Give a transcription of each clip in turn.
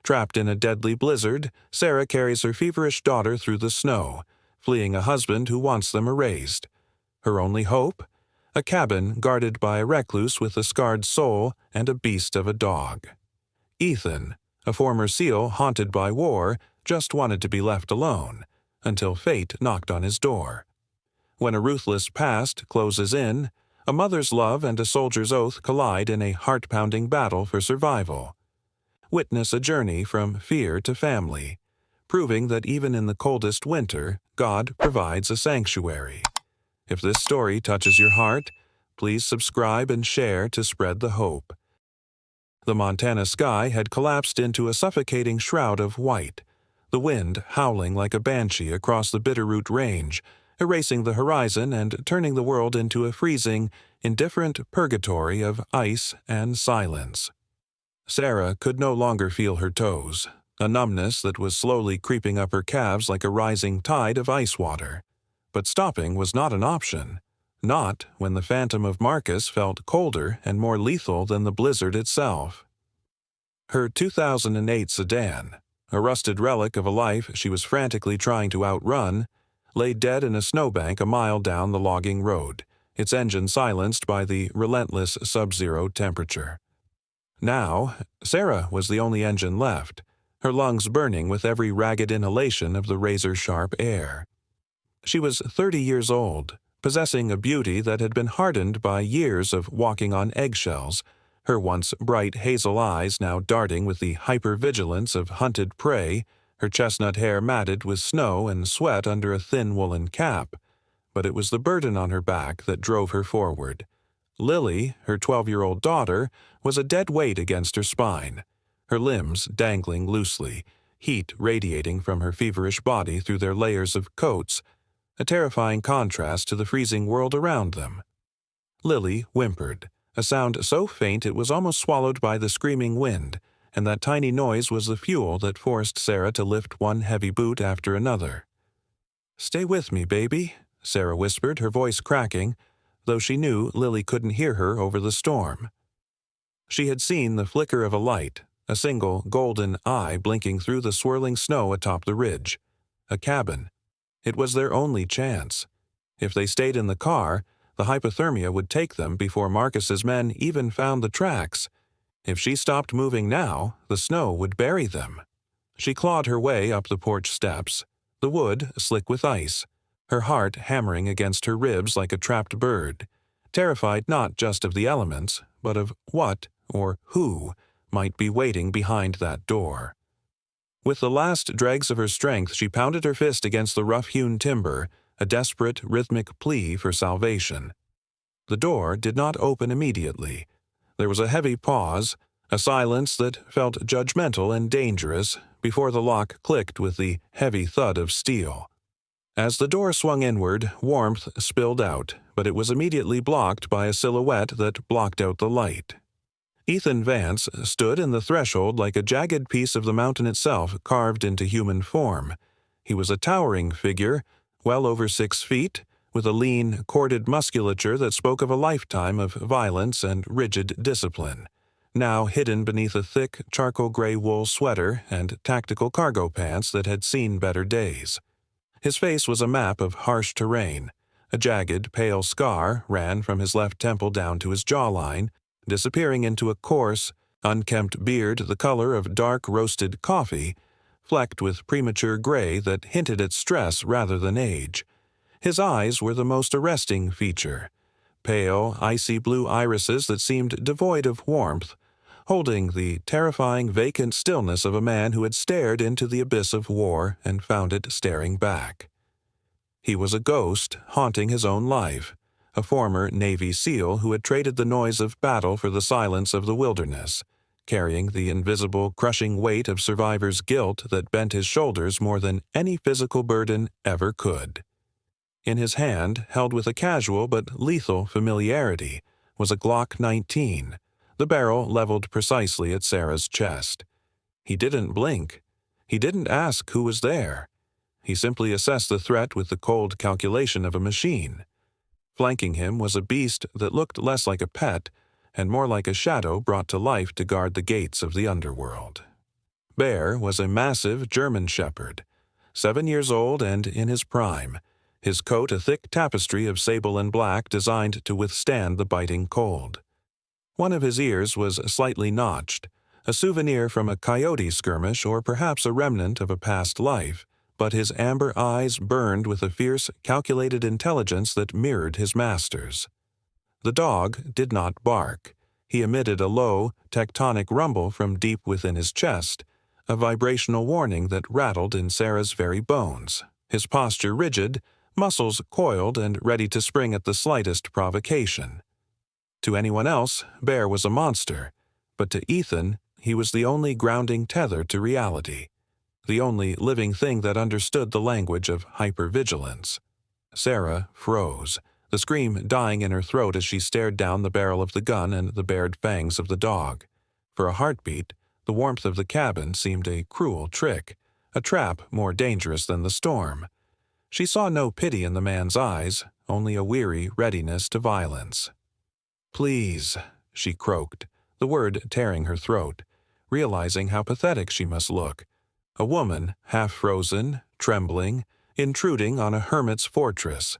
Trapped in a deadly blizzard, Sarah carries her feverish daughter through the snow, fleeing a husband who wants them erased. Her only hope? A cabin guarded by a recluse with a scarred soul and a beast of a dog. Ethan, a former SEAL haunted by war, just wanted to be left alone, until fate knocked on his door. When a ruthless past closes in, a mother's love and a soldier's oath collide in a heart-pounding battle for survival. Witness a journey from fear to family, proving that even in the coldest winter, God provides a sanctuary. If this story touches your heart, please subscribe and share to spread the hope. The Montana sky had collapsed into a suffocating shroud of white, the wind howling like a banshee across the Bitterroot Range, erasing the horizon and turning the world into a freezing, indifferent purgatory of ice and silence. Sarah could no longer feel her toes, a numbness that was slowly creeping up her calves like a rising tide of ice water. But stopping was not an option, not when the phantom of Marcus felt colder and more lethal than the blizzard itself. Her 2008 sedan, a rusted relic of a life she was frantically trying to outrun, lay dead in a snowbank a mile down the logging road, its engine silenced by the relentless sub-zero temperature. Now, Sarah was the only engine left, her lungs burning with every ragged inhalation of the razor-sharp air. She was 30 years old, possessing a beauty that had been hardened by years of walking on eggshells, her once bright hazel eyes now darting with the hyper-vigilance of hunted prey, her chestnut hair matted with snow and sweat under a thin woolen cap. But it was the burden on her back that drove her forward. Lily, her 12-year-old daughter, was a dead weight against her spine, her limbs dangling loosely, heat radiating from her feverish body through their layers of coats, a terrifying contrast to the freezing world around them. Lily whimpered, a sound so faint it was almost swallowed by the screaming wind, and that tiny noise was the fuel that forced Sarah to lift one heavy boot after another. "Stay with me, baby," Sarah whispered, her voice cracking, though she knew Lily couldn't hear her over the storm. She had seen the flicker of a light, a single golden eye blinking through the swirling snow atop the ridge. A cabin. It was their only chance. If they stayed in the car, the hypothermia would take them before Marcus's men even found the tracks. If she stopped moving now, the snow would bury them. She clawed her way up the porch steps, the wood slick with ice, her heart hammering against her ribs like a trapped bird, terrified not just of the elements, but of what, or who, might be waiting behind that door. With the last dregs of her strength, she pounded her fist against the rough-hewn timber, a desperate, rhythmic plea for salvation. The door did not open immediately. There was a heavy pause, a silence that felt judgmental and dangerous, before the lock clicked with the heavy thud of steel. As the door swung inward, warmth spilled out, but it was immediately blocked by a silhouette that blocked out the light. Ethan Vance stood in the threshold like a jagged piece of the mountain itself carved into human form. He was a towering figure, well over 6 feet, with a lean, corded musculature that spoke of a lifetime of violence and rigid discipline, now hidden beneath a thick, charcoal-gray wool sweater and tactical cargo pants that had seen better days. His face was a map of harsh terrain. A jagged, pale scar ran from his left temple down to his jawline, disappearing into a coarse, unkempt beard the color of dark roasted coffee, flecked with premature gray that hinted at stress rather than age. His eyes were the most arresting feature, pale, icy blue irises that seemed devoid of warmth, holding the terrifying vacant stillness of a man who had stared into the abyss of war and found it staring back. He was a ghost haunting his own life, a former Navy SEAL who had traded the noise of battle for the silence of the wilderness, carrying the invisible, crushing weight of survivor's guilt that bent his shoulders more than any physical burden ever could. In his hand, held with a casual but lethal familiarity, was a Glock 19, the barrel leveled precisely at Sarah's chest. He didn't blink. He didn't ask who was there. He simply assessed the threat with the cold calculation of a machine. Flanking him was a beast that looked less like a pet and more like a shadow brought to life to guard the gates of the underworld. Bear was a massive German shepherd, 7 years old and in his prime, his coat a thick tapestry of sable and black designed to withstand the biting cold. One of his ears was slightly notched, a souvenir from a coyote skirmish or perhaps a remnant of a past life, but his amber eyes burned with a fierce, calculated intelligence that mirrored his master's. The dog did not bark. He emitted a low, tectonic rumble from deep within his chest, a vibrational warning that rattled in Sarah's very bones, his posture rigid, muscles coiled and ready to spring at the slightest provocation. To anyone else, Bear was a monster, but to Ethan, he was the only grounding tether to reality, the only living thing that understood the language of hypervigilance. Sarah froze, the scream dying in her throat as she stared down the barrel of the gun and the bared fangs of the dog. For a heartbeat, the warmth of the cabin seemed a cruel trick, a trap more dangerous than the storm. She saw no pity in the man's eyes, only a weary readiness to violence. "Please," she croaked, the word tearing her throat, realizing how pathetic she must look. A woman, half-frozen, trembling, intruding on a hermit's fortress.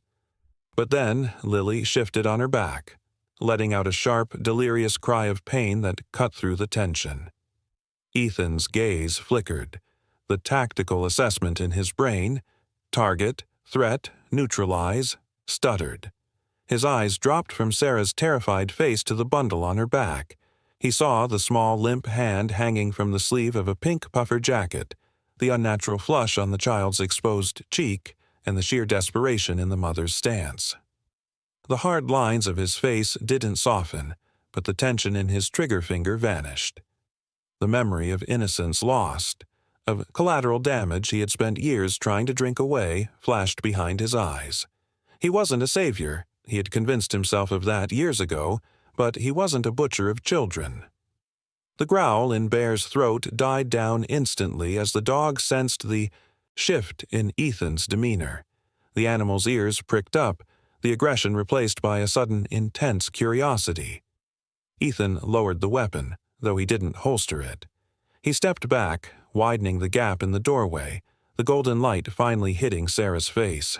But then Lily shifted on her back, letting out a sharp, delirious cry of pain that cut through the tension. Ethan's gaze flickered, the tactical assessment in his brain, target, threat, neutralize, stuttered. His eyes dropped from Sarah's terrified face to the bundle on her back. He saw the small, limp hand hanging from the sleeve of a pink puffer jacket, the unnatural flush on the child's exposed cheek, and the sheer desperation in the mother's stance. The hard lines of his face didn't soften, but the tension in his trigger finger vanished. The memory of innocence lost, of collateral damage he had spent years trying to drink away, flashed behind his eyes. He wasn't a savior, he had convinced himself of that years ago, but he wasn't a butcher of children. The growl in Bear's throat died down instantly as the dog sensed the shift in Ethan's demeanor. The animal's ears pricked up, the aggression replaced by a sudden intense curiosity. Ethan lowered the weapon, though he didn't holster it. He stepped back, widening the gap in the doorway, the golden light finally hitting Sarah's face.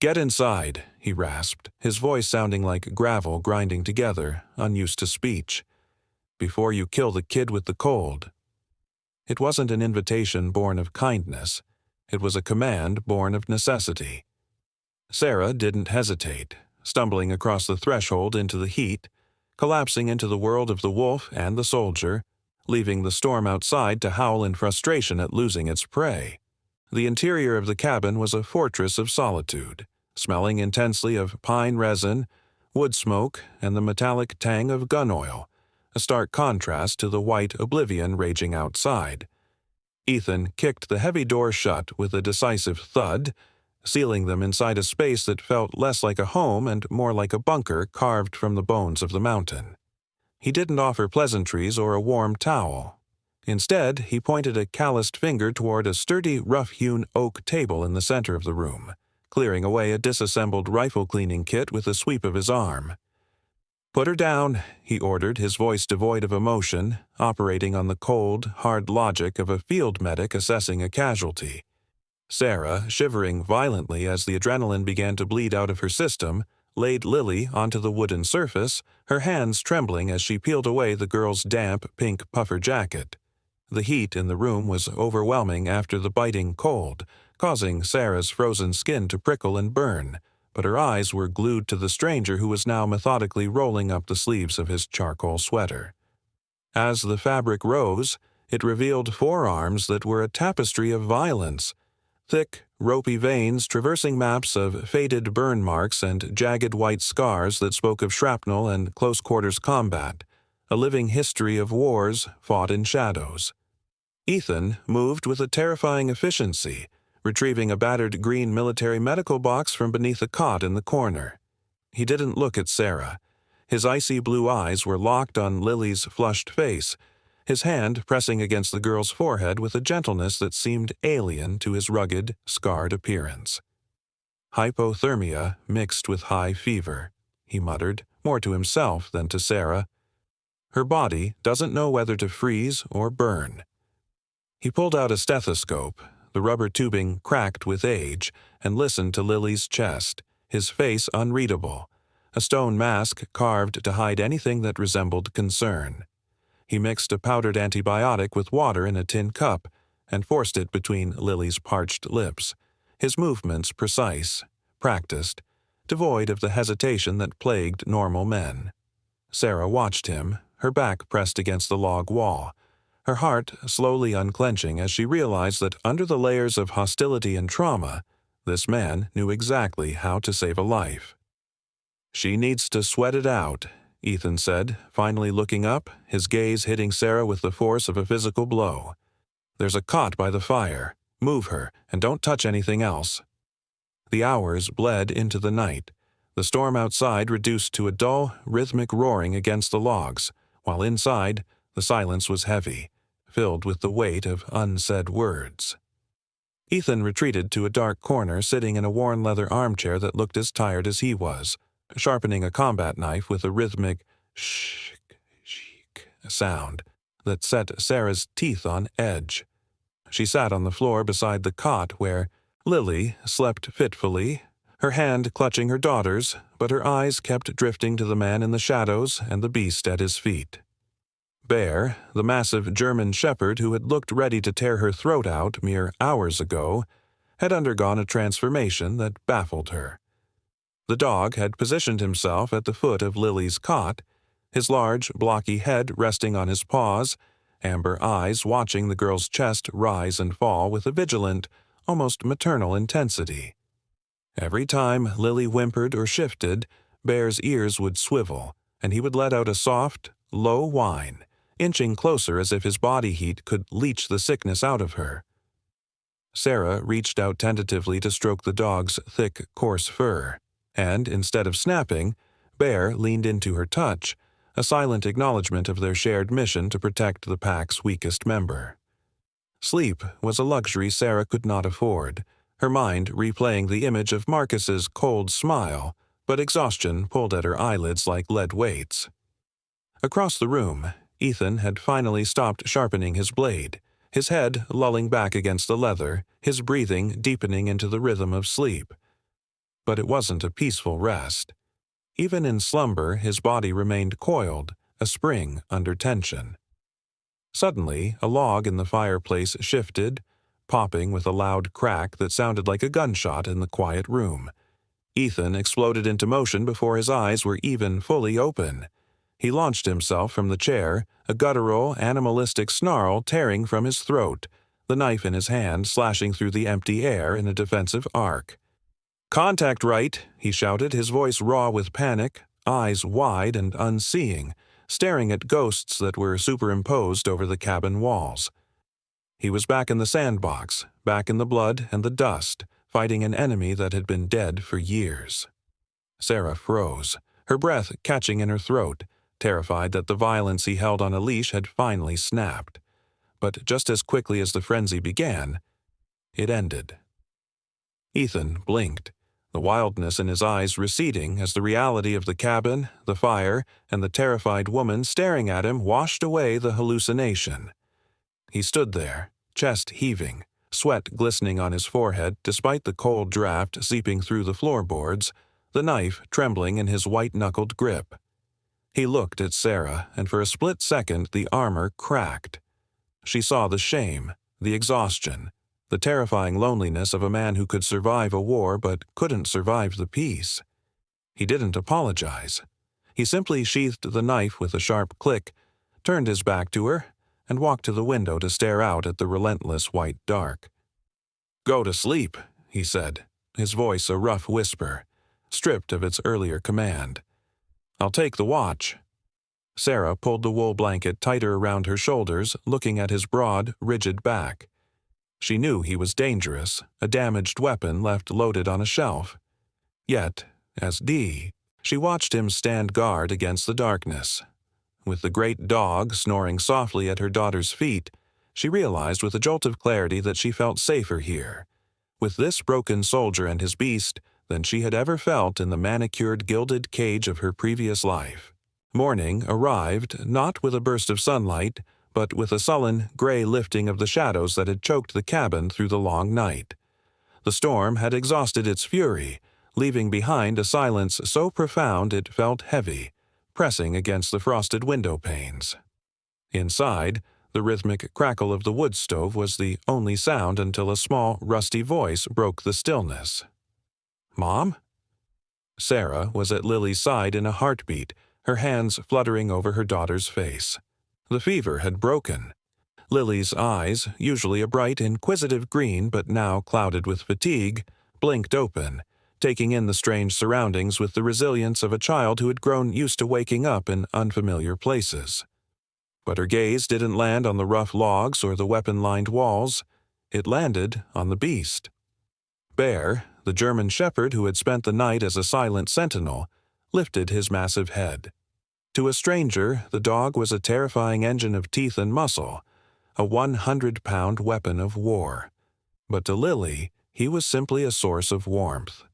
"Get inside," he rasped, his voice sounding like gravel grinding together, unused to speech. "Before you kill the kid with the cold." It wasn't an invitation born of kindness. It was a command born of necessity. Sarah didn't hesitate, stumbling across the threshold into the heat, collapsing into the world of the wolf and the soldier, leaving the storm outside to howl in frustration at losing its prey. The interior of the cabin was a fortress of solitude, smelling intensely of pine resin, wood smoke, and the metallic tang of gun oil, a stark contrast to the white oblivion raging outside. Ethan kicked the heavy door shut with a decisive thud, sealing them inside a space that felt less like a home and more like a bunker carved from the bones of the mountain. He didn't offer pleasantries or a warm towel. Instead, he pointed a calloused finger toward a sturdy, rough-hewn oak table in the center of the room, clearing away a disassembled rifle-cleaning kit with a sweep of his arm. "Put her down," he ordered, his voice devoid of emotion, operating on the cold, hard logic of a field medic assessing a casualty. Sarah, shivering violently as the adrenaline began to bleed out of her system, laid Lily onto the wooden surface, her hands trembling as she peeled away the girl's damp, pink puffer jacket. The heat in the room was overwhelming after the biting cold, causing Sarah's frozen skin to prickle and burn, but her eyes were glued to the stranger who was now methodically rolling up the sleeves of his charcoal sweater. As the fabric rose, it revealed forearms that were a tapestry of violence, thick, ropey veins traversing maps of faded burn marks and jagged white scars that spoke of shrapnel and close-quarters combat, a living history of wars fought in shadows. Ethan moved with a terrifying efficiency, retrieving a battered green military medical box from beneath a cot in the corner. He didn't look at Sarah. His icy blue eyes were locked on Lily's flushed face, his hand pressing against the girl's forehead with a gentleness that seemed alien to his rugged, scarred appearance. "Hypothermia mixed with high fever," he muttered, more to himself than to Sarah. "Her body doesn't know whether to freeze or burn." He pulled out a stethoscope, the rubber tubing cracked with age, and listened to Lily's chest, his face unreadable, a stone mask carved to hide anything that resembled concern. He mixed a powdered antibiotic with water in a tin cup and forced it between Lily's parched lips, his movements precise, practiced, devoid of the hesitation that plagued normal men. Sarah watched him, her back pressed against the log wall, her heart slowly unclenching as she realized that under the layers of hostility and trauma, this man knew exactly how to save a life. "She needs to sweat it out," Ethan said, finally looking up, his gaze hitting Sarah with the force of a physical blow. "There's a cot by the fire. Move her, and don't touch anything else." The hours bled into the night, the storm outside reduced to a dull, rhythmic roaring against the logs, while inside, the silence was heavy, filled with the weight of unsaid words. Ethan retreated to a dark corner, sitting in a worn leather armchair that looked as tired as he was, sharpening a combat knife with a rhythmic shik sound that set Sarah's teeth on edge. She sat on the floor beside the cot where Lily slept fitfully, her hand clutching her daughter's, but her eyes kept drifting to the man in the shadows and the beast at his feet. Bear, the massive German shepherd who had looked ready to tear her throat out mere hours ago, had undergone a transformation that baffled her. The dog had positioned himself at the foot of Lily's cot, his large, blocky head resting on his paws, amber eyes watching the girl's chest rise and fall with a vigilant, almost maternal intensity. Every time Lily whimpered or shifted, Bear's ears would swivel, and he would let out a soft, low whine, inching closer as if his body heat could leach the sickness out of her. Sarah reached out tentatively to stroke the dog's thick, coarse fur, and instead of snapping, Bear leaned into her touch, a silent acknowledgement of their shared mission to protect the pack's weakest member. Sleep was a luxury Sarah could not afford, her mind replaying the image of Marcus's cold smile, but exhaustion pulled at her eyelids like lead weights. Across the room, Ethan had finally stopped sharpening his blade, his head lolling back against the leather, his breathing deepening into the rhythm of sleep. But it wasn't a peaceful rest. Even in slumber, his body remained coiled, a spring under tension. Suddenly, a log in the fireplace shifted, popping with a loud crack that sounded like a gunshot in the quiet room. Ethan exploded into motion before his eyes were even fully open. He launched himself from the chair, a guttural, animalistic snarl tearing from his throat, the knife in his hand slashing through the empty air in a defensive arc. "Contact right," he shouted, his voice raw with panic, eyes wide and unseeing, staring at ghosts that were superimposed over the cabin walls. He was back in the sandbox, back in the blood and the dust, fighting an enemy that had been dead for years. Sarah froze, her breath catching in her throat, terrified that the violence he held on a leash had finally snapped. But just as quickly as the frenzy began, it ended. Ethan blinked, the wildness in his eyes receding as the reality of the cabin, the fire, and the terrified woman staring at him washed away the hallucination. He stood there, chest heaving, sweat glistening on his forehead despite the cold draft seeping through the floorboards, the knife trembling in his white-knuckled grip. He looked at Sarah, and for a split second the armor cracked. She saw the shame, the exhaustion, the terrifying loneliness of a man who could survive a war but couldn't survive the peace. He didn't apologize. He simply sheathed the knife with a sharp click, turned his back to her, and walked to the window to stare out at the relentless white dark. "Go to sleep," he said, his voice a rough whisper, stripped of its earlier command. "I'll take the watch." Sarah pulled the wool blanket tighter around her shoulders, looking at his broad, rigid back. She knew he was dangerous, a damaged weapon left loaded on a shelf. Yet, as Dee, she watched him stand guard against the darkness. With the great dog snoring softly at her daughter's feet, she realized with a jolt of clarity that she felt safer here, with this broken soldier and his beast, than she had ever felt in the manicured gilded cage of her previous life. Morning arrived not with a burst of sunlight, but with a sullen, gray lifting of the shadows that had choked the cabin through the long night. The storm had exhausted its fury, leaving behind a silence so profound it felt heavy, pressing against the frosted window panes. Inside, the rhythmic crackle of the wood stove was the only sound until a small, rusty voice broke the stillness. "Mom?" Sarah was at Lily's side in a heartbeat, her hands fluttering over her daughter's face. The fever had broken. Lily's eyes, usually a bright, inquisitive green but now clouded with fatigue, blinked open, taking in the strange surroundings with the resilience of a child who had grown used to waking up in unfamiliar places. But her gaze didn't land on the rough logs or the weapon-lined walls. It landed on the beast. Bear, the German shepherd who had spent the night as a silent sentinel, lifted his massive head. To a stranger, the dog was a terrifying engine of teeth and muscle, a 100-pound weapon of war. But to Lily, he was simply a source of warmth.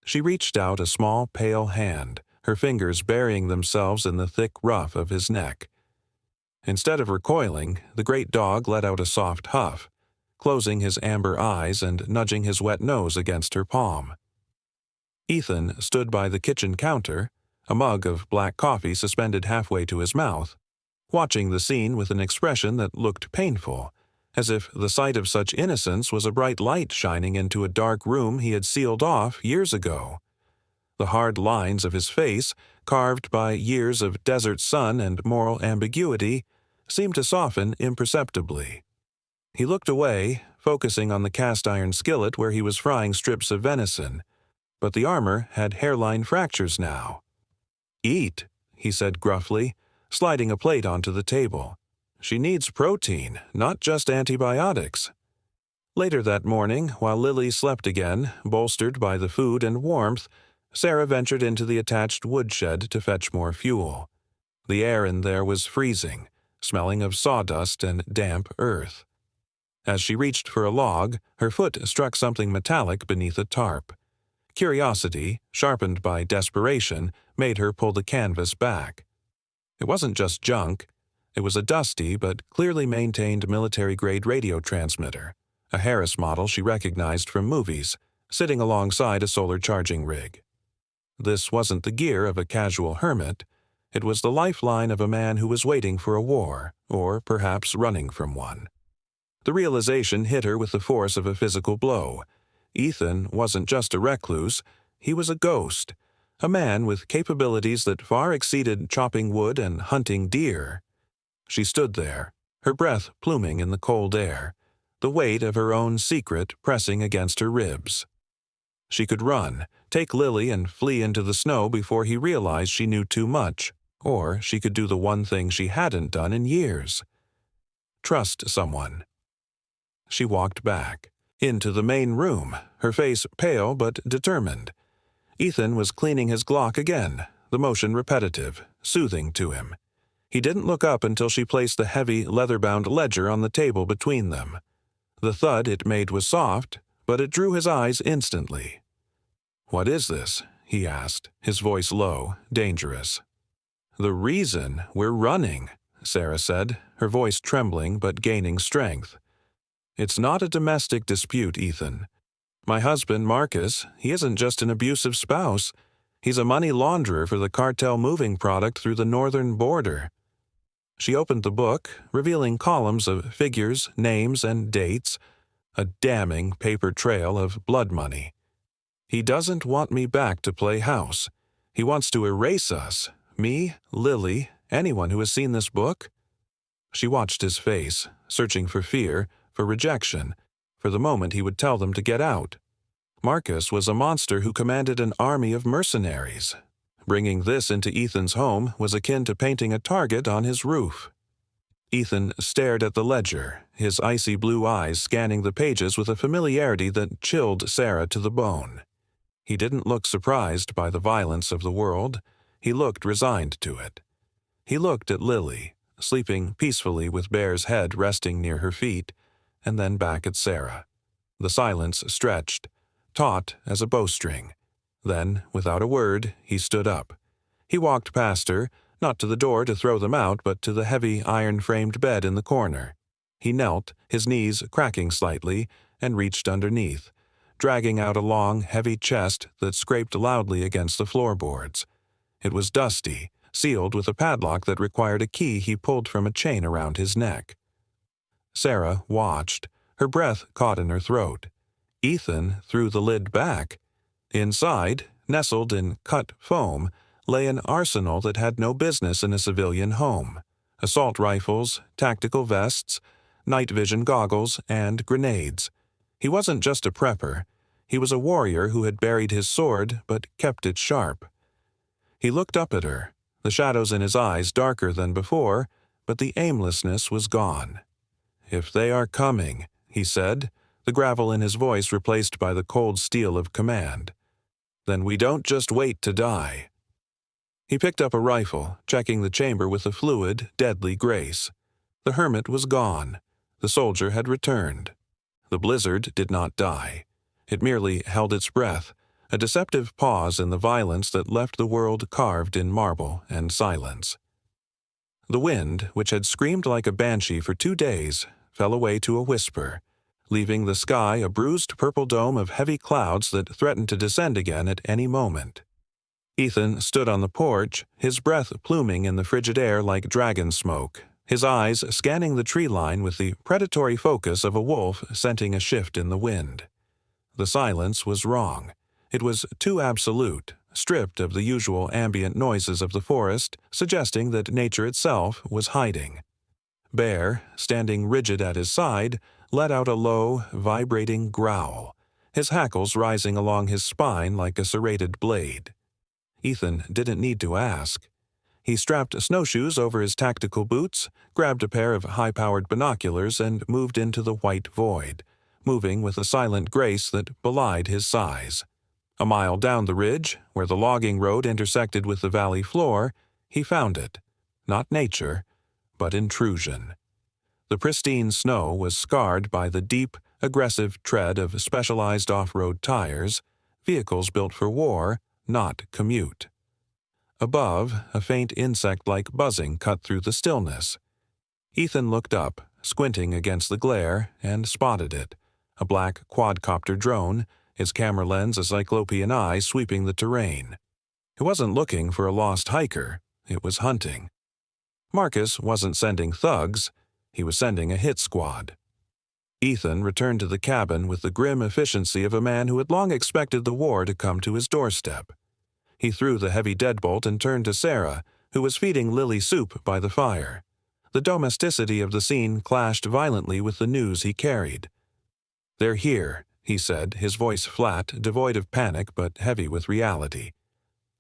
She reached out a small, pale hand, her fingers burying themselves in the thick ruff of his neck. Instead of recoiling, the great dog let out a soft huff, closing his amber eyes and nudging his wet nose against her palm. Ethan stood by the kitchen counter, a mug of black coffee suspended halfway to his mouth, watching the scene with an expression that looked painful, as if the sight of such innocence was a bright light shining into a dark room he had sealed off years ago. The hard lines of his face, carved by years of desert sun and moral ambiguity, seemed to soften imperceptibly. He looked away, focusing on the cast-iron skillet where he was frying strips of venison, but the armor had hairline fractures now. "Eat," he said gruffly, sliding a plate onto the table. "She needs protein, not just antibiotics." Later that morning, while Lily slept again, bolstered by the food and warmth, Sarah ventured into the attached woodshed to fetch more fuel. The air in there was freezing, smelling of sawdust and damp earth. As she reached for a log, her foot struck something metallic beneath a tarp. Curiosity, sharpened by desperation, made her pull the canvas back. It wasn't just junk. It was a dusty but clearly maintained military-grade radio transmitter, a Harris model she recognized from movies, sitting alongside a solar charging rig. This wasn't the gear of a casual hermit. It was the lifeline of a man who was waiting for a war, or perhaps running from one. The realization hit her with the force of a physical blow. Ethan wasn't just a recluse, he was a ghost, a man with capabilities that far exceeded chopping wood and hunting deer. She stood there, her breath pluming in the cold air, the weight of her own secret pressing against her ribs. She could run, take Lily and flee into the snow before he realized she knew too much, or she could do the one thing she hadn't done in years. Trust someone. She walked back, into the main room, her face pale but determined. Ethan was cleaning his Glock again, the motion repetitive, soothing to him. He didn't look up until she placed the heavy, leather-bound ledger on the table between them. The thud it made was soft, but it drew his eyes instantly. "What is this?" he asked, his voice low, dangerous. "The reason we're running," Sarah said, her voice trembling but gaining strength. "It's not a domestic dispute, Ethan. My husband, Marcus, he isn't just an abusive spouse. He's a money launderer for the cartel moving product through the northern border." She opened the book, revealing columns of figures, names, and dates, a damning paper trail of blood money. "He doesn't want me back to play house. He wants to erase us, me, Lily, anyone who has seen this book." She watched his face, searching for fear, for rejection, for the moment he would tell them to get out. Marcus was a monster who commanded an army of mercenaries. Bringing this into Ethan's home was akin to painting a target on his roof. Ethan stared at the ledger, his icy blue eyes scanning the pages with a familiarity that chilled Sarah to the bone. He didn't look surprised by the violence of the world. He looked resigned to it. He looked at Lily, sleeping peacefully with Bear's head resting near her feet, and then back at Sarah. The silence stretched, taut as a bowstring. Then, without a word, he stood up. He walked past her, not to the door to throw them out, but to the heavy iron-framed bed in the corner. He knelt, his knees cracking slightly, and reached underneath, dragging out a long, heavy chest that scraped loudly against the floorboards. It was dusty, sealed with a padlock that required a key he pulled from a chain around his neck. Sarah watched, her breath caught in her throat. Ethan threw the lid back. Inside, nestled in cut foam, lay an arsenal that had no business in a civilian home: assault rifles, tactical vests, night vision goggles, and grenades. He wasn't just a prepper. He was a warrior who had buried his sword but kept it sharp. He looked up at her, the shadows in his eyes darker than before, but the aimlessness was gone. "If they are coming," he said, the gravel in his voice replaced by the cold steel of command, "then we don't just wait to die." He picked up a rifle, checking the chamber with a fluid, deadly grace. The hermit was gone. The soldier had returned. The blizzard did not die. It merely held its breath, a deceptive pause in the violence that left the world carved in marble and silence. The wind, which had screamed like a banshee for 2 days, fell away to a whisper, leaving the sky a bruised purple dome of heavy clouds that threatened to descend again at any moment. Ethan stood on the porch, his breath pluming in the frigid air like dragon smoke, his eyes scanning the tree line with the predatory focus of a wolf scenting a shift in the wind. The silence was wrong. It was too absolute, stripped of the usual ambient noises of the forest, suggesting that nature itself was hiding. Bear, standing rigid at his side, let out a low, vibrating growl, his hackles rising along his spine like a serrated blade. Ethan didn't need to ask. He strapped snowshoes over his tactical boots, grabbed a pair of high-powered binoculars, and moved into the white void, moving with a silent grace that belied his size. A mile down the ridge, where the logging road intersected with the valley floor, he found it. Not nature, but intrusion. The pristine snow was scarred by the deep, aggressive tread of specialized off-road tires, vehicles built for war, not commute. Above, a faint insect-like buzzing cut through the stillness. Ethan looked up, squinting against the glare, and spotted it, a black quadcopter drone, its camera lens a cyclopean eye sweeping the terrain. It wasn't looking for a lost hiker, it was hunting. Marcus wasn't sending thugs, he was sending a hit squad. Ethan returned to the cabin with the grim efficiency of a man who had long expected the war to come to his doorstep. He threw the heavy deadbolt and turned to Sarah, who was feeding Lily soup by the fire. The domesticity of the scene clashed violently with the news he carried. "They're here," he said, his voice flat, devoid of panic but heavy with reality.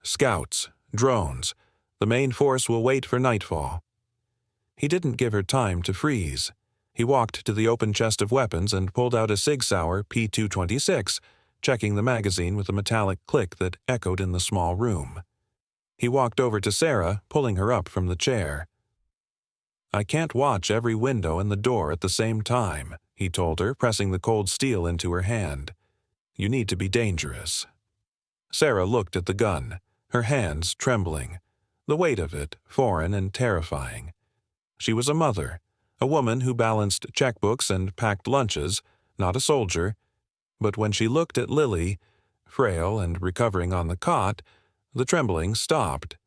"Scouts, drones. The main force will wait for nightfall." He didn't give her time to freeze. He walked to the open chest of weapons and pulled out a Sig Sauer P226, checking the magazine with a metallic click that echoed in the small room. He walked over to Sarah, pulling her up from the chair. "I can't watch every window and the door at the same time," he told her, pressing the cold steel into her hand. "You need to be dangerous." Sarah looked at the gun, her hands trembling, the weight of it foreign and terrifying. She was a mother, a woman who balanced checkbooks and packed lunches, not a soldier, but when she looked at Lily, frail and recovering on the cot, the trembling stopped.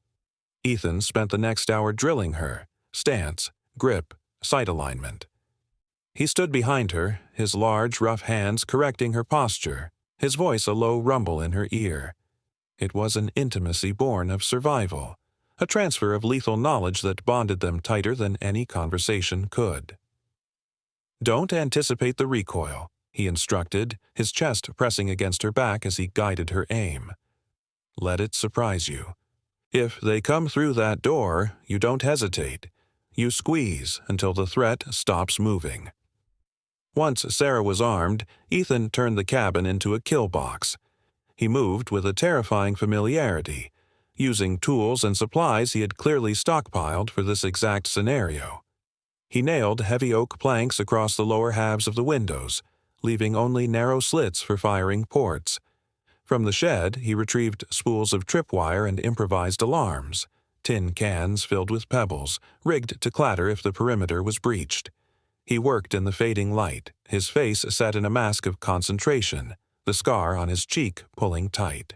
Ethan spent the next hour drilling her, stance, grip, sight alignment. He stood behind her, his large, rough hands correcting her posture, his voice a low rumble in her ear. It was an intimacy born of survival, a transfer of lethal knowledge that bonded them tighter than any conversation could. "Don't anticipate the recoil," he instructed, his chest pressing against her back as he guided her aim. "Let it surprise you. If they come through that door, you don't hesitate. You squeeze until the threat stops moving." Once Sarah was armed, Ethan turned the cabin into a kill box. He moved with a terrifying familiarity, using tools and supplies he had clearly stockpiled for this exact scenario. He nailed heavy oak planks across the lower halves of the windows, leaving only narrow slits for firing ports. From the shed, he retrieved spools of tripwire and improvised alarms, tin cans filled with pebbles, rigged to clatter if the perimeter was breached. He worked in the fading light, his face set in a mask of concentration, the scar on his cheek pulling tight.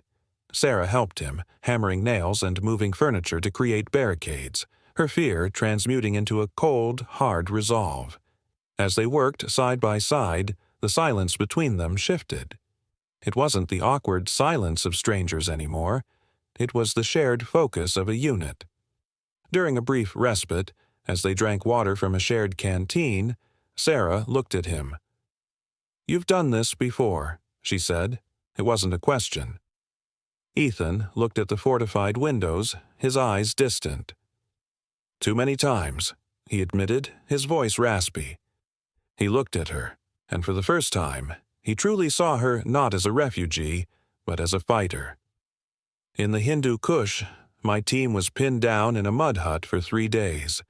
Sarah helped him, hammering nails and moving furniture to create barricades, her fear transmuting into a cold, hard resolve. As they worked side by side, the silence between them shifted. It wasn't the awkward silence of strangers anymore. It was the shared focus of a unit. During a brief respite, as they drank water from a shared canteen, Sarah looked at him. "You've done this before," she said. It wasn't a question. Ethan looked at the fortified windows, his eyes distant. "Too many times," he admitted, his voice raspy. He looked at her, and for the first time, he truly saw her not as a refugee, but as a fighter. "In the Hindu Kush, my team was pinned down in a mud hut for 3 days.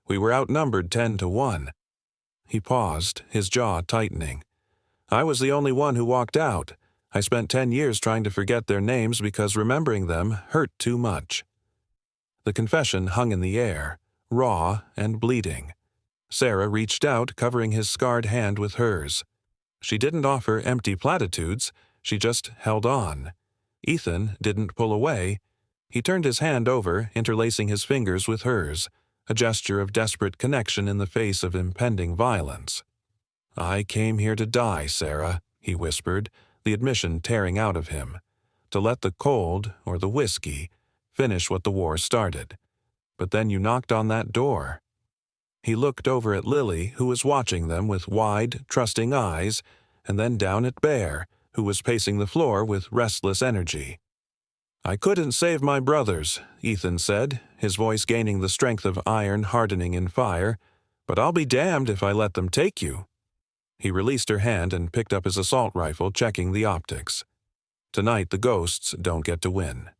We were outnumbered 10-1. He paused, his jaw tightening. "I was the only one who walked out. I spent 10 years trying to forget their names because remembering them hurt too much." The confession hung in the air, raw and bleeding. Sarah reached out, covering his scarred hand with hers. She didn't offer empty platitudes, she just held on. Ethan didn't pull away. He turned his hand over, interlacing his fingers with hers, a gesture of desperate connection in the face of impending violence. "I came here to die, Sarah," he whispered, the admission tearing out of him. "To let the cold, or the whiskey, finish what the war started. But then you knocked on that door." He looked over at Lily, who was watching them with wide, trusting eyes, and then down at Bear, who was pacing the floor with restless energy. "I couldn't save my brothers," Ethan said, his voice gaining the strength of iron hardening in fire, "but I'll be damned if I let them take you." He released her hand and picked up his assault rifle, checking the optics. Tonight the ghosts don't get to win.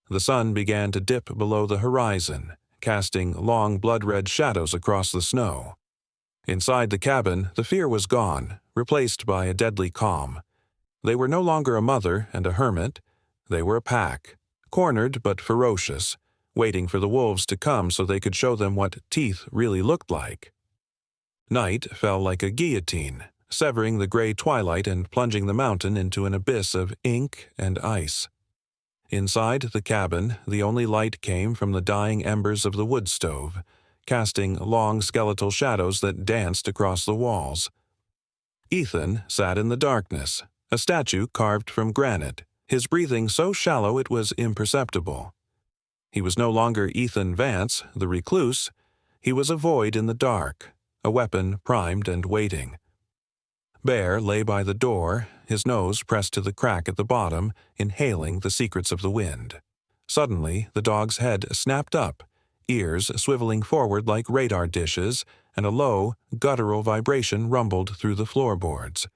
The sun began to dip below the horizon, casting long blood-red shadows across the snow. Inside the cabin, the fear was gone, replaced by a deadly calm. They were no longer a mother and a hermit. They were a pack, cornered but ferocious, waiting for the wolves to come so they could show them what teeth really looked like. Night fell like a guillotine, severing the gray twilight and plunging the mountain into an abyss of ink and ice. Inside the cabin, the only light came from the dying embers of the wood stove, casting long skeletal shadows that danced across the walls. Ethan sat in the darkness, a statue carved from granite, his breathing so shallow it was imperceptible. He was no longer Ethan Vance, the recluse. He was a void in the dark, a weapon primed and waiting. Bear lay by the door, his nose pressed to the crack at the bottom, inhaling the secrets of the wind. Suddenly, the dog's head snapped up, ears swiveling forward like radar dishes, and a low, guttural vibration rumbled through the floorboards.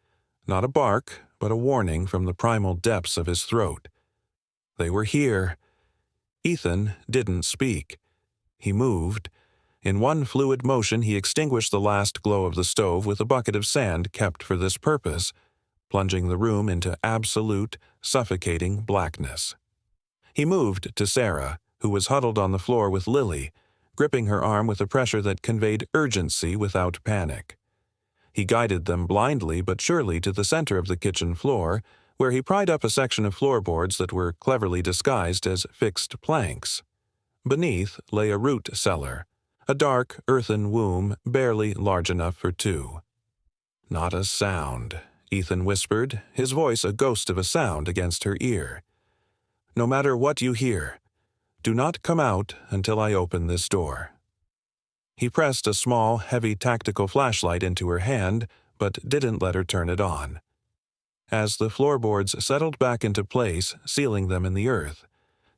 Not a bark, but a warning from the primal depths of his throat. They were here. Ethan didn't speak. He moved. In one fluid motion he extinguished the last glow of the stove with a bucket of sand kept for this purpose, plunging the room into absolute, suffocating blackness. He moved to Sarah, who was huddled on the floor with Lily, gripping her arm with a pressure that conveyed urgency without panic. He guided them blindly but surely to the center of the kitchen floor, where he pried up a section of floorboards that were cleverly disguised as fixed planks. Beneath lay a root cellar, a dark, earthen womb barely large enough for two. "Not a sound," Ethan whispered, his voice a ghost of a sound against her ear. "No matter what you hear, do not come out until I open this door." He pressed a small, heavy tactical flashlight into her hand, but didn't let her turn it on. As the floorboards settled back into place, sealing them in the earth,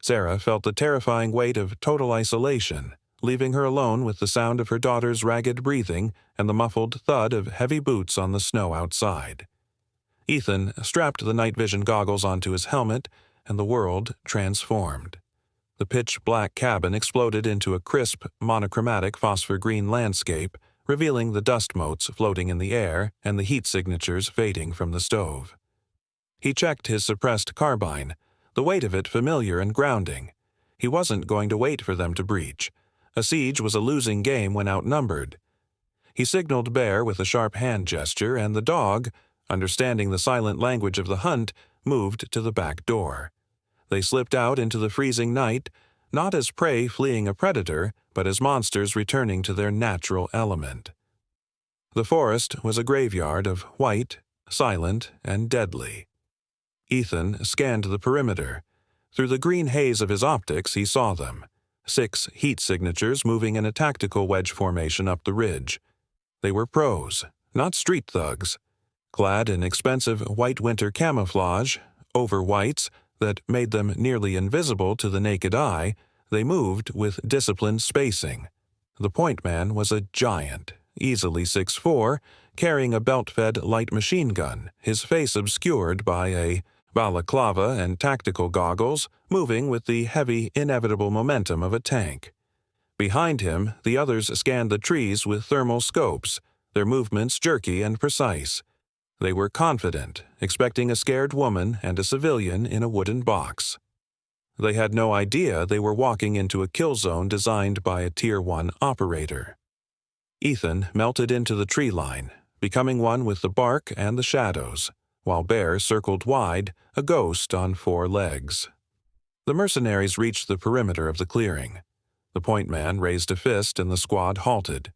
Sarah felt the terrifying weight of total isolation, leaving her alone with the sound of her daughter's ragged breathing and the muffled thud of heavy boots on the snow outside. Ethan strapped the night vision goggles onto his helmet, and the world transformed. The pitch-black cabin exploded into a crisp, monochromatic phosphor-green landscape, revealing the dust motes floating in the air and the heat signatures fading from the stove. He checked his suppressed carbine, the weight of it familiar and grounding. He wasn't going to wait for them to breach. A siege was a losing game when outnumbered. He signaled Bear with a sharp hand gesture, and the dog, understanding the silent language of the hunt, moved to the back door. They slipped out into the freezing night, not as prey fleeing a predator, but as monsters returning to their natural element. The forest was a graveyard of white, silent, and deadly. Ethan scanned the perimeter. Through the green haze of his optics, he saw them. 6 heat signatures moving in a tactical wedge formation up the ridge. They were pros, not street thugs. Clad in expensive white winter camouflage, over whites that made them nearly invisible to the naked eye, they moved with disciplined spacing. The point man was a giant, easily 6'4", carrying a belt-fed light machine gun, his face obscured by a balaclava and tactical goggles, moving with the heavy, inevitable momentum of a tank. Behind him, the others scanned the trees with thermal scopes, their movements jerky and precise. They were confident, expecting a scared woman and a civilian in a wooden box. They had no idea they were walking into a kill zone designed by a Tier 1 operator. Ethan melted into the tree line, becoming one with the bark and the shadows, while Bear circled wide, a ghost on 4 legs. The mercenaries reached the perimeter of the clearing. The point man raised a fist and the squad halted.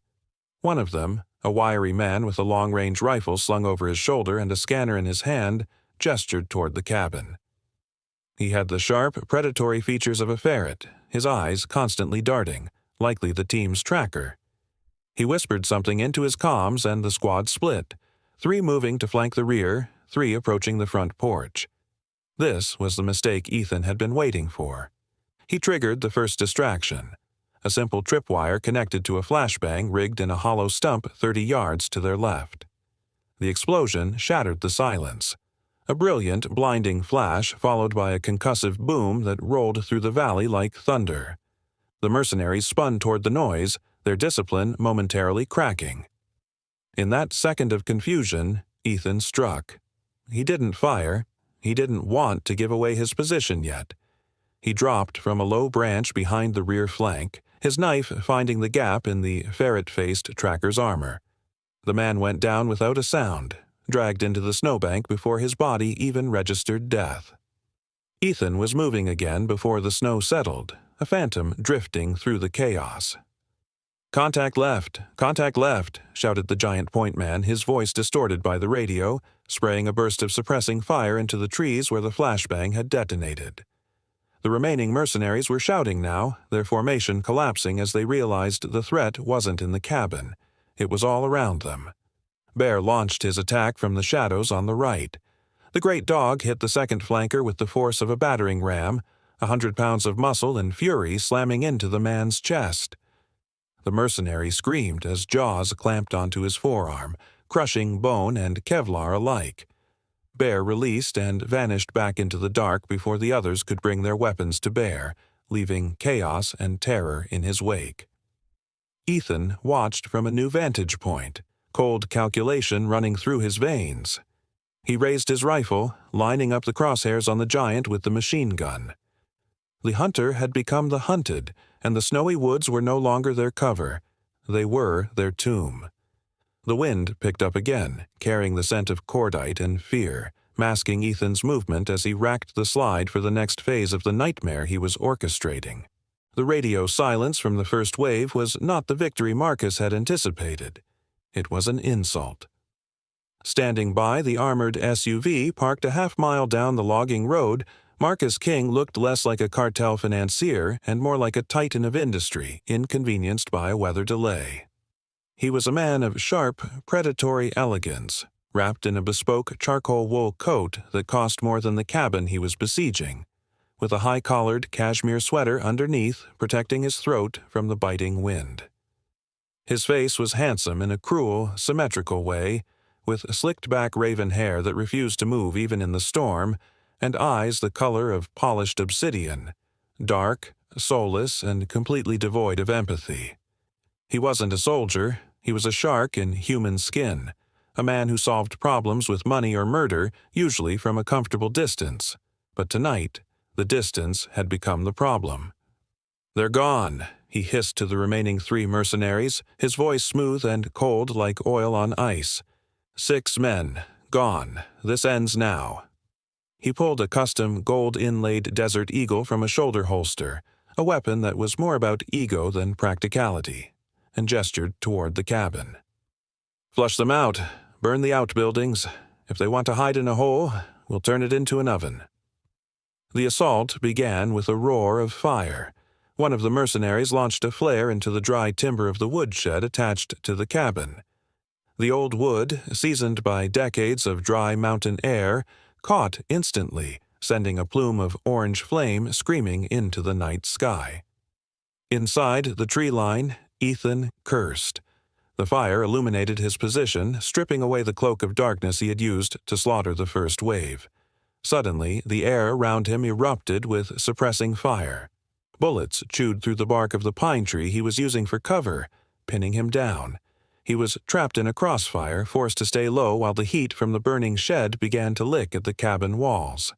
One of them, a wiry man with a long-range rifle slung over his shoulder and a scanner in his hand, gestured toward the cabin. He had the sharp, predatory features of a ferret, his eyes constantly darting, likely the team's tracker. He whispered something into his comms and the squad split, 3 moving to flank the rear, 3 approaching the front porch. This was the mistake Ethan had been waiting for. He triggered the first distraction. A simple tripwire connected to a flashbang rigged in a hollow stump 30 yards to their left. The explosion shattered the silence. A brilliant, blinding flash followed by a concussive boom that rolled through the valley like thunder. The mercenaries spun toward the noise, their discipline momentarily cracking. In that second of confusion, Ethan struck. He didn't fire. He didn't want to give away his position yet. He dropped from a low branch behind the rear flank, his knife finding the gap in the ferret-faced tracker's armor. The man went down without a sound, dragged into the snowbank before his body even registered death. Ethan was moving again before the snow settled, a phantom drifting through the chaos. Contact left, shouted the giant point man, his voice distorted by the radio, spraying a burst of suppressing fire into the trees where the flashbang had detonated. The remaining mercenaries were shouting now, their formation collapsing as they realized the threat wasn't in the cabin. It was all around them. Bear launched his attack from the shadows on the right. The great dog hit the second flanker with the force of a battering ram, 100 pounds of muscle and fury slamming into the man's chest. The mercenary screamed as jaws clamped onto his forearm, crushing bone and Kevlar alike. Bear released and vanished back into the dark before the others could bring their weapons to bear, leaving chaos and terror in his wake. Ethan watched from a new vantage point, cold calculation running through his veins. He raised his rifle, lining up the crosshairs on the giant with the machine gun. The hunter had become the hunted, and the snowy woods were no longer their cover. They were their tomb. The wind picked up again, carrying the scent of cordite and fear, masking Ethan's movement as he racked the slide for the next phase of the nightmare he was orchestrating. The radio silence from the first wave was not the victory Marcus had anticipated. It was an insult. Standing by the armored SUV parked a half-mile down the logging road, Marcus King looked less like a cartel financier and more like a titan of industry, inconvenienced by a weather delay. He was a man of sharp, predatory elegance, wrapped in a bespoke charcoal wool coat that cost more than the cabin he was besieging, with a high-collared cashmere sweater underneath protecting his throat from the biting wind. His face was handsome in a cruel, symmetrical way, with slicked-back raven hair that refused to move even in the storm, and eyes the color of polished obsidian, dark, soulless, and completely devoid of empathy. He wasn't a soldier, he was a shark in human skin, a man who solved problems with money or murder, usually from a comfortable distance. But tonight, the distance had become the problem. "They're gone," he hissed to the remaining 3 mercenaries, his voice smooth and cold like oil on ice. 6 men, gone. This ends now." He pulled a custom gold-inlaid Desert Eagle from a shoulder holster, a weapon that was more about ego than practicality, and gestured toward the cabin. "Flush them out. Burn the outbuildings. If they want to hide in a hole, we'll turn it into an oven." The assault began with a roar of fire. One of the mercenaries launched a flare into the dry timber of the woodshed attached to the cabin. The old wood, seasoned by decades of dry mountain air, caught instantly, sending a plume of orange flame screaming into the night sky. Inside the tree line, Ethan cursed. The fire illuminated his position, stripping away the cloak of darkness he had used to slaughter the first wave. Suddenly, the air around him erupted with suppressing fire. Bullets chewed through the bark of the pine tree he was using for cover, pinning him down. He was trapped in a crossfire, forced to stay low while the heat from the burning shed began to lick at the cabin walls.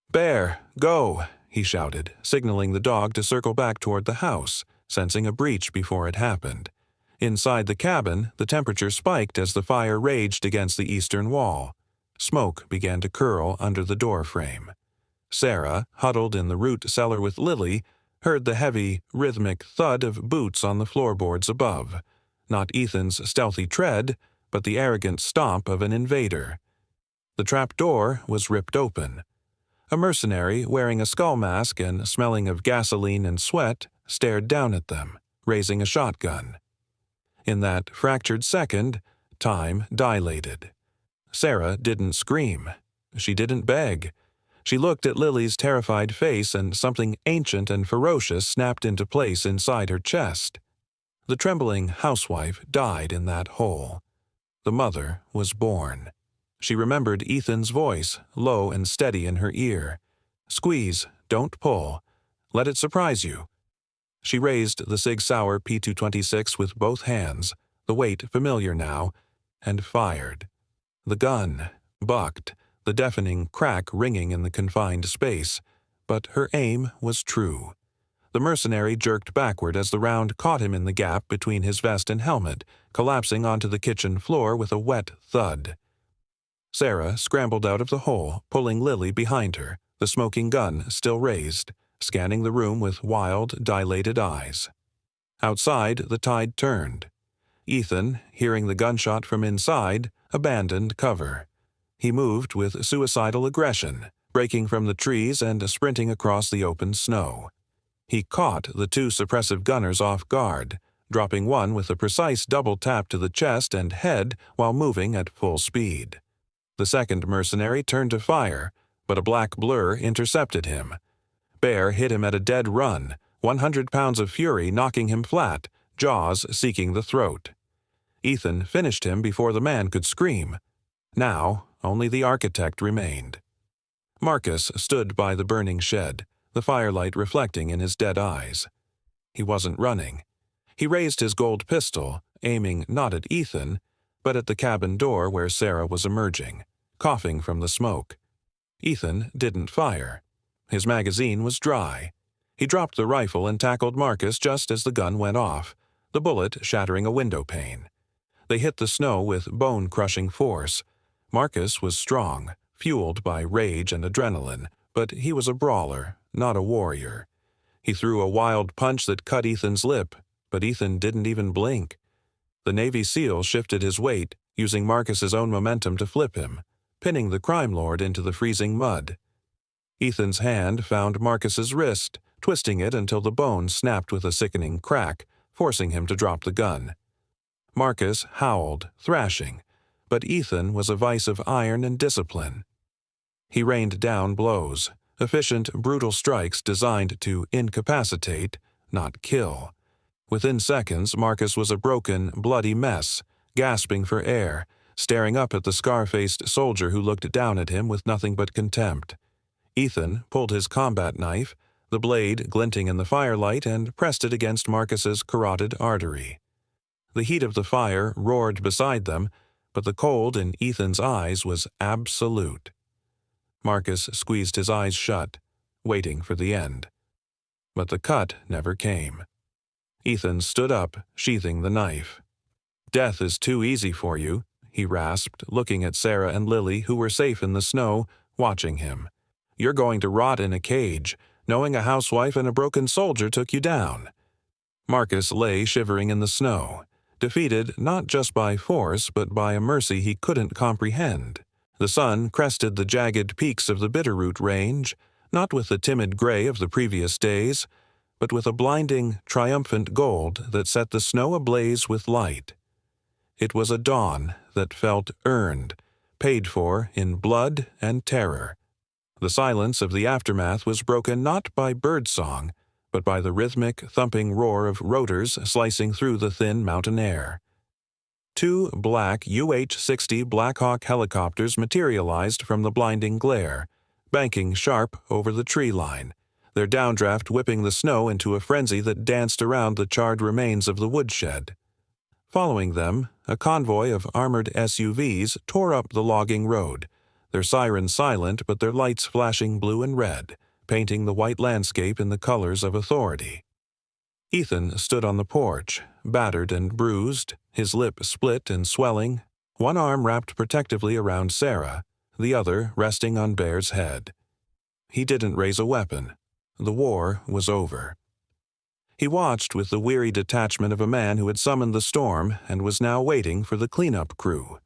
"Bear, go!" he shouted, signaling the dog to circle back toward the house, sensing a breach before it happened. Inside the cabin, the temperature spiked as the fire raged against the eastern wall. Smoke began to curl under the door frame. Sarah, huddled in the root cellar with Lily, heard the heavy, rhythmic thud of boots on the floorboards above. Not Ethan's stealthy tread, but the arrogant stomp of an invader. The trap door was ripped open. A mercenary, wearing a skull mask and smelling of gasoline and sweat, stared down at them, raising a shotgun. In that fractured second, time dilated. Sarah didn't scream. She didn't beg. She looked at Lily's terrified face, and something ancient and ferocious snapped into place inside her chest. The trembling housewife died in that hole. The mother was born. She remembered Ethan's voice, low and steady in her ear. "Squeeze, don't pull. Let it surprise you." She raised the Sig Sauer P226 with both hands, the weight familiar now, and fired. The gun bucked, the deafening crack ringing in the confined space, but her aim was true. The mercenary jerked backward as the round caught him in the gap between his vest and helmet, collapsing onto the kitchen floor with a wet thud. Sarah scrambled out of the hole, pulling Lily behind her, the smoking gun still raised, scanning the room with wild, dilated eyes. Outside, the tide turned. Ethan, hearing the gunshot from inside, abandoned cover. He moved with suicidal aggression, breaking from the trees and sprinting across the open snow. He caught the 2 suppressive gunners off guard, dropping one with a precise double tap to the chest and head while moving at full speed. The second mercenary turned to fire, but a black blur intercepted him. Bear hit him at a dead run, 100 pounds of fury knocking him flat, jaws seeking the throat. Ethan finished him before the man could scream. Now, only the architect remained. Marcus stood by the burning shed, the firelight reflecting in his dead eyes. He wasn't running. He raised his gold pistol, aiming not at Ethan, but at the cabin door where Sarah was emerging, coughing from the smoke. Ethan didn't fire. His magazine was dry. He dropped the rifle and tackled Marcus just as the gun went off, the bullet shattering a window pane. They hit the snow with bone-crushing force. Marcus was strong, fueled by rage and adrenaline, but he was a brawler, not a warrior. He threw a wild punch that cut Ethan's lip, but Ethan didn't even blink. The Navy SEAL shifted his weight, using Marcus's own momentum to flip him, pinning the crime lord into the freezing mud. Ethan's hand found Marcus's wrist, twisting it until the bone snapped with a sickening crack, forcing him to drop the gun. Marcus howled, thrashing, but Ethan was a vice of iron and discipline. He rained down blows, efficient, brutal strikes designed to incapacitate, not kill. Within seconds, Marcus was a broken, bloody mess, gasping for air, staring up at the scar-faced soldier who looked down at him with nothing but contempt. Ethan pulled his combat knife, the blade glinting in the firelight, and pressed it against Marcus's carotid artery. The heat of the fire roared beside them, but the cold in Ethan's eyes was absolute. Marcus squeezed his eyes shut, waiting for the end. But the cut never came. Ethan stood up, sheathing the knife. "Death is too easy for you," he rasped, looking at Sarah and Lily, who were safe in the snow, watching him. "You're going to rot in a cage, knowing a housewife and a broken soldier took you down." Marcus lay shivering in the snow, defeated not just by force but by a mercy he couldn't comprehend. The sun crested the jagged peaks of the Bitterroot Range, not with the timid gray of the previous days, but with a blinding, triumphant gold that set the snow ablaze with light. It was a dawn that felt earned, paid for in blood and terror. The silence of the aftermath was broken not by birdsong, but by the rhythmic, thumping roar of rotors slicing through the thin mountain air. Two black UH-60 Blackhawk helicopters materialized from the blinding glare, banking sharp over the tree line, their downdraft whipping the snow into a frenzy that danced around the charred remains of the woodshed. Following them, a convoy of armored SUVs tore up the logging road, their sirens silent but their lights flashing blue and red, painting the white landscape in the colors of authority. Ethan stood on the porch, battered and bruised, his lip split and swelling, one arm wrapped protectively around Sarah, the other resting on Bear's head. He didn't raise a weapon. The war was over. He watched with the weary detachment of a man who had summoned the storm and was now waiting for the cleanup crew.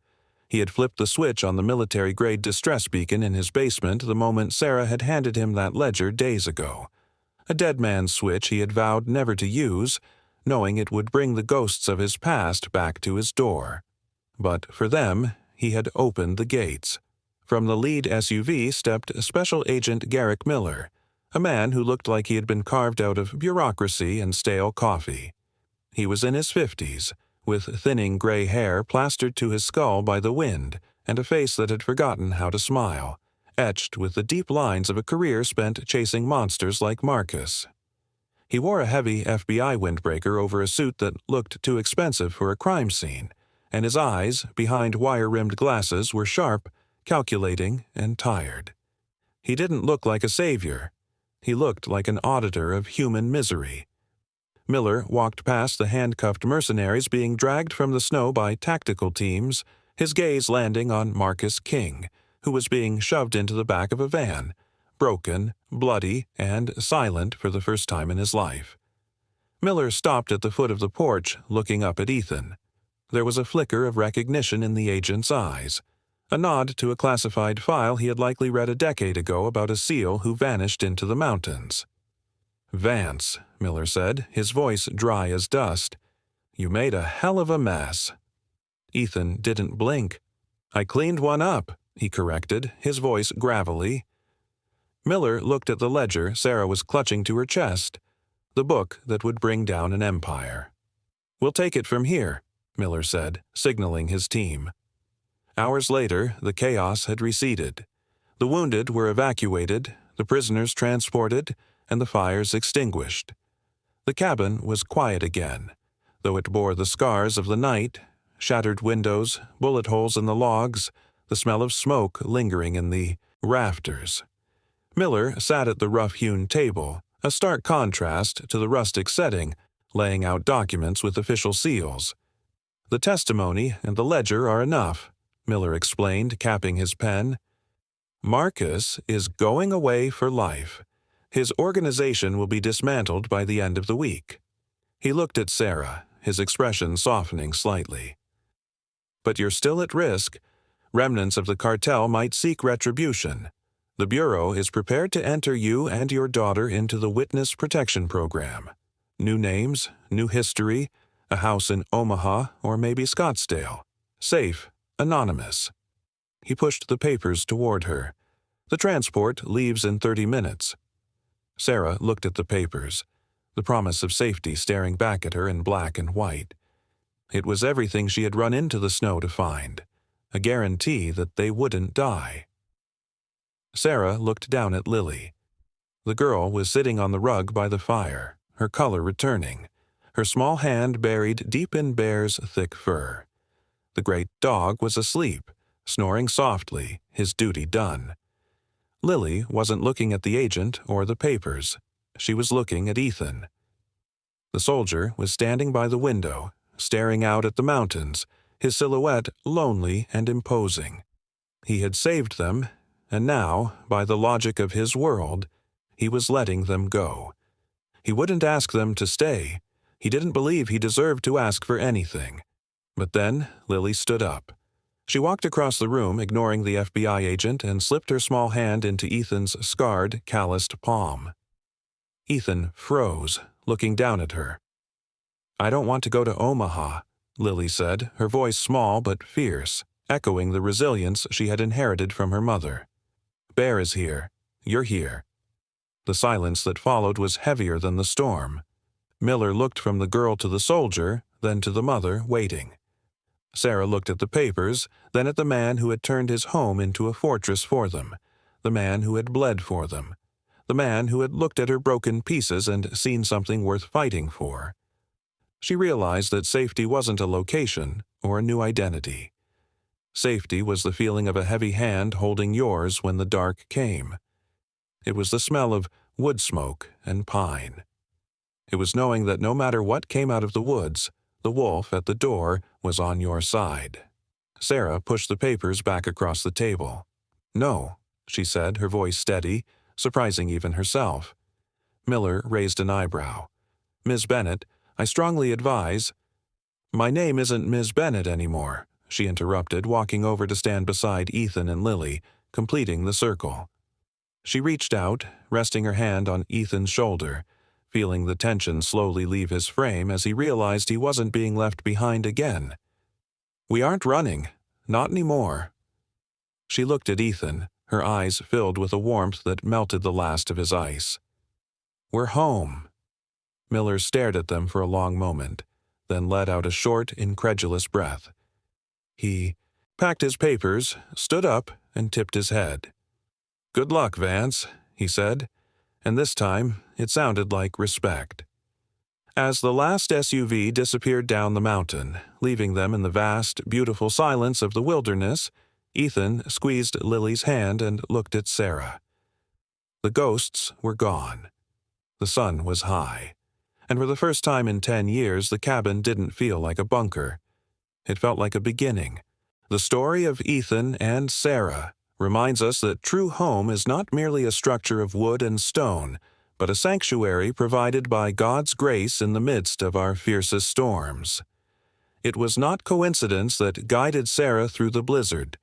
He had flipped the switch on the military-grade distress beacon in his basement the moment Sarah had handed him that ledger days ago. A dead man's switch he had vowed never to use, knowing it would bring the ghosts of his past back to his door. But for them, he had opened the gates. From the lead SUV stepped Special Agent Garrick Miller, a man who looked like he had been carved out of bureaucracy and stale coffee. He was in his 50s, with thinning gray hair plastered to his skull by the wind and a face that had forgotten how to smile, etched with the deep lines of a career spent chasing monsters like Marcus. He wore a heavy FBI windbreaker over a suit that looked too expensive for a crime scene, and his eyes, behind wire-rimmed glasses, were sharp, calculating, and tired. He didn't look like a savior. He looked like an auditor of human misery. Miller walked past the handcuffed mercenaries being dragged from the snow by tactical teams, his gaze landing on Marcus King, who was being shoved into the back of a van, broken, bloody, and silent for the first time in his life. Miller stopped at the foot of the porch, looking up at Ethan. There was a flicker of recognition in the agent's eyes, a nod to a classified file he had likely read a decade ago about a SEAL who vanished into the mountains. "Vance," Miller said, his voice dry as dust, "you made a hell of a mess." Ethan didn't blink. "I cleaned one up," he corrected, his voice gravelly. Miller looked at the ledger Sarah was clutching to her chest, the book that would bring down an empire. "We'll take it from here," Miller said, signaling his team. Hours later, the chaos had receded. The wounded were evacuated, the prisoners transported, and the fires extinguished. The cabin was quiet again, though it bore the scars of the night, shattered windows, bullet holes in the logs, the smell of smoke lingering in the rafters. Miller sat at the rough-hewn table, a stark contrast to the rustic setting, laying out documents with official seals. "The testimony and the ledger are enough," Miller explained, capping his pen. "Marcus is going away for life. His organization will be dismantled by the end of the week." He looked at Sarah, his expression softening slightly. "But you're still at risk. Remnants of the cartel might seek retribution. The Bureau is prepared to enter you and your daughter into the Witness Protection Program. New names, new history, a house in Omaha or maybe Scottsdale. Safe, anonymous." He pushed the papers toward her. "The transport leaves in 30 minutes. Sarah looked at the papers, the promise of safety staring back at her in black and white. It was everything she had run into the snow to find, a guarantee that they wouldn't die. Sarah looked down at Lily. The girl was sitting on the rug by the fire, her color returning, her small hand buried deep in Bear's thick fur. The great dog was asleep, snoring softly, his duty done. Lily wasn't looking at the agent or the papers. She was looking at Ethan. The soldier was standing by the window, staring out at the mountains, his silhouette lonely and imposing. He had saved them, and now, by the logic of his world, he was letting them go. He wouldn't ask them to stay. He didn't believe he deserved to ask for anything. But then Lily stood up. She walked across the room, ignoring the FBI agent, and slipped her small hand into Ethan's scarred, calloused palm. Ethan froze, looking down at her. "I don't want to go to Omaha," Lily said, her voice small but fierce, echoing the resilience she had inherited from her mother. "Bear is here. You're here." The silence that followed was heavier than the storm. Miller looked from the girl to the soldier, then to the mother, waiting. Sarah looked at the papers, then at the man who had turned his home into a fortress for them, the man who had bled for them, the man who had looked at her broken pieces and seen something worth fighting for. She realized that safety wasn't a location or a new identity. Safety was the feeling of a heavy hand holding yours when the dark came. It was the smell of wood smoke and pine. It was knowing that no matter what came out of the woods, the wolf at the door was on your side. Sarah pushed the papers back across the table. "No," she said, her voice steady, surprising even herself. Miller raised an eyebrow. "Ms. Bennett, I strongly advise—" "My name isn't Ms. Bennett anymore," she interrupted, walking over to stand beside Ethan and Lily, completing the circle. She reached out, resting her hand on Ethan's shoulder, feeling the tension slowly leave his frame as he realized he wasn't being left behind again. "We aren't running. Not anymore." She looked at Ethan, her eyes filled with a warmth that melted the last of his ice. "We're home." Miller stared at them for a long moment, then let out a short, incredulous breath. He packed his papers, stood up, and tipped his head. "Good luck, Vance," he said, and this time it sounded like respect. As the last SUV disappeared down the mountain, leaving them in the vast, beautiful silence of the wilderness, Ethan squeezed Lily's hand and looked at Sarah. The ghosts were gone. The sun was high, and for the first time in 10 years the cabin didn't feel like a bunker. It felt like a beginning. The story of Ethan and Sarah reminds us that true home is not merely a structure of wood and stone, but a sanctuary provided by God's grace in the midst of our fiercest storms. It was not coincidence that guided Sarah through the blizzard,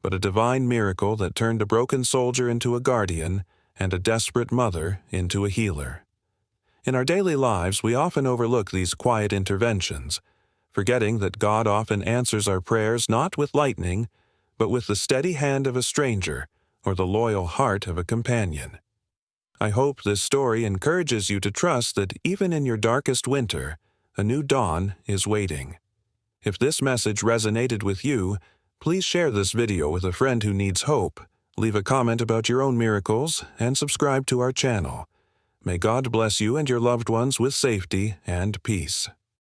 but a divine miracle that turned a broken soldier into a guardian and a desperate mother into a healer. In our daily lives, we often overlook these quiet interventions, forgetting that God often answers our prayers not with lightning, but with the steady hand of a stranger or the loyal heart of a companion. I hope this story encourages you to trust that even in your darkest winter, a new dawn is waiting. If this message resonated with you, please share this video with a friend who needs hope, leave a comment about your own miracles, and subscribe to our channel. May God bless you and your loved ones with safety and peace.